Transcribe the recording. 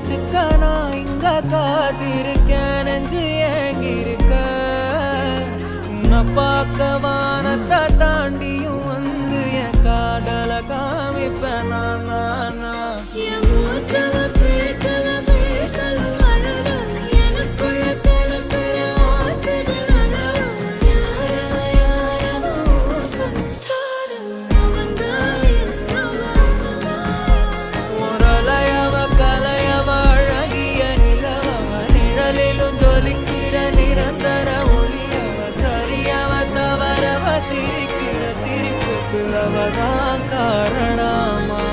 கத்துக்க நான் இங்க காத்திருக்கேன் நெஞ்சு ஏங்கிருக்க உன்னை பார்க்க வானத்தை தாண்டியும் வந்து என் காதல காமிப்பேன் நான் சிரிக்கிற சிரிப்புக்கு அவதான் காரணமா